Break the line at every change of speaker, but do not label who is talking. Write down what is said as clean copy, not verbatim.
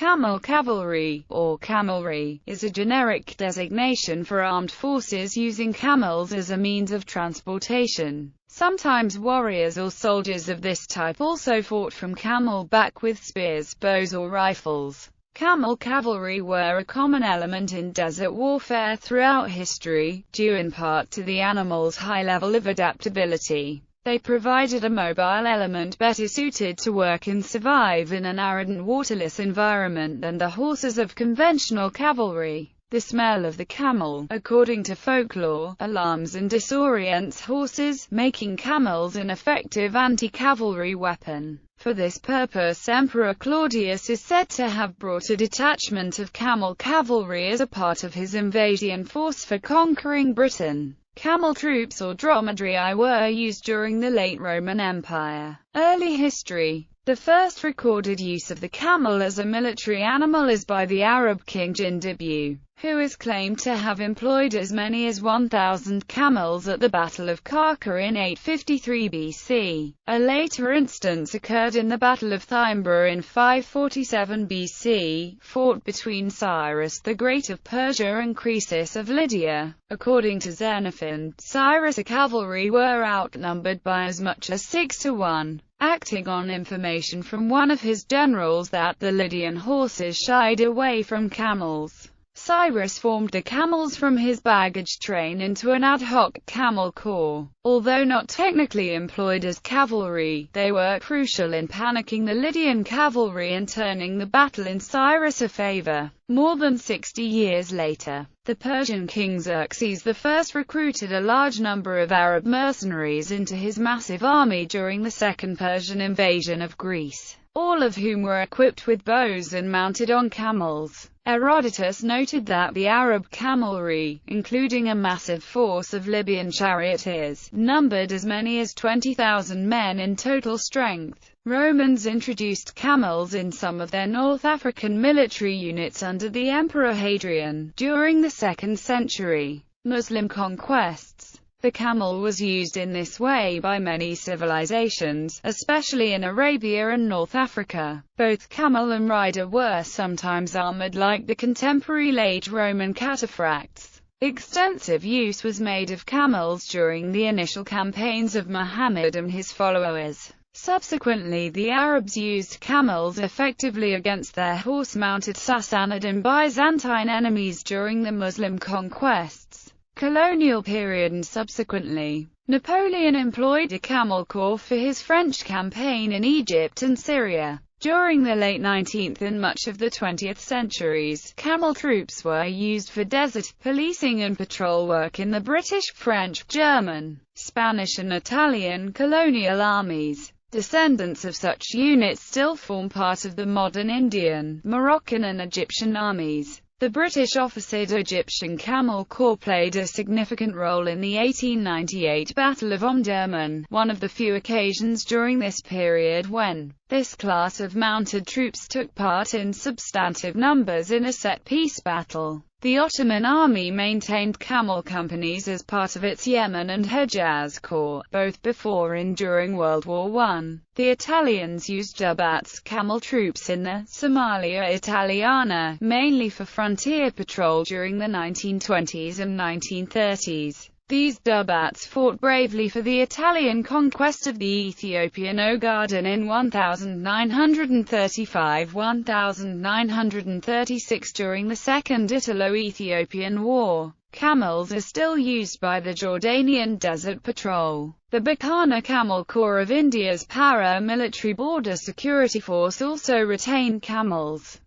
Camel Cavalry, or camelry, is a generic designation for armed forces using camels as a means of transportation. Sometimes warriors or soldiers of this type also fought from camelback with spears, bows or rifles. Camel cavalry were a common element in desert warfare throughout history, due in part to the animal's high level of adaptability. They provided a mobile element better suited to work and survive in an arid and waterless environment than the horses of conventional cavalry. The smell of the camel, according to folklore, alarms and disorients horses, making camels an effective anti-cavalry weapon. For this purpose, Emperor Claudius is said to have brought a detachment of camel cavalry as a part of his invasion force for conquering Britain. Camel troops or dromedari were used during the late Roman Empire. Early history. The first recorded use of the camel as a military animal is by the Arab king Jindibu, who is claimed to have employed as many as 1,000 camels at the Battle of Karka in 853 BC. A later instance occurred in the Battle of Thymbra in 547 BC, fought between Cyrus the Great of Persia and Croesus of Lydia. According to Xenophon, Cyrus' cavalry were outnumbered by as much as 6 to 1. Acting on information from one of his generals that the Lydian horses shied away from camels, Cyrus formed the camels from his baggage train into an ad hoc camel corps. Although not technically employed as cavalry, they were crucial in panicking the Lydian cavalry and turning the battle in Cyrus' favor. More than 60 years later, the Persian king Xerxes I recruited a large number of Arab mercenaries into his massive army during the Second Persian invasion of Greece, all of whom were equipped with bows and mounted on camels. Herodotus noted that the Arab camelry, including a massive force of Libyan charioteers, numbered as many as 20,000 men in total strength. Romans introduced camels in some of their North African military units under the Emperor Hadrian. During the 2nd century Muslim conquests, the camel was used in this way by many civilizations, especially in Arabia and North Africa. Both camel and rider were sometimes armored like the contemporary late Roman cataphracts. Extensive use was made of camels during the initial campaigns of Muhammad and his followers. Subsequently, the Arabs used camels effectively against their horse-mounted Sassanid and Byzantine enemies during the Muslim conquests. Colonial period and subsequently, Napoleon employed a camel corps for his French campaign in Egypt and Syria. During the late 19th and much of the 20th centuries, camel troops were used for desert policing and patrol work in the British, French, German, Spanish and Italian colonial armies. Descendants of such units still form part of the modern Indian, Moroccan and Egyptian armies. The British officered Egyptian Camel Corps played a significant role in the 1898 Battle of Omdurman, one of the few occasions during this period when this class of mounted troops took part in substantive numbers in a set-piece battle. The Ottoman army maintained camel companies as part of its Yemen and Hejaz Corps, both before and during World War I. The Italians used Dubats camel troops in the Somalia Italiana, mainly for frontier patrol during the 1920s and 1930s. These Dubats fought bravely for the Italian conquest of the Ethiopian Ogaden in 1935–1936 during the Second Italo-Ethiopian War. Camels are still used by the Jordanian Desert Patrol. The Bikana Camel Corps of India's para-military border security force also retained camels.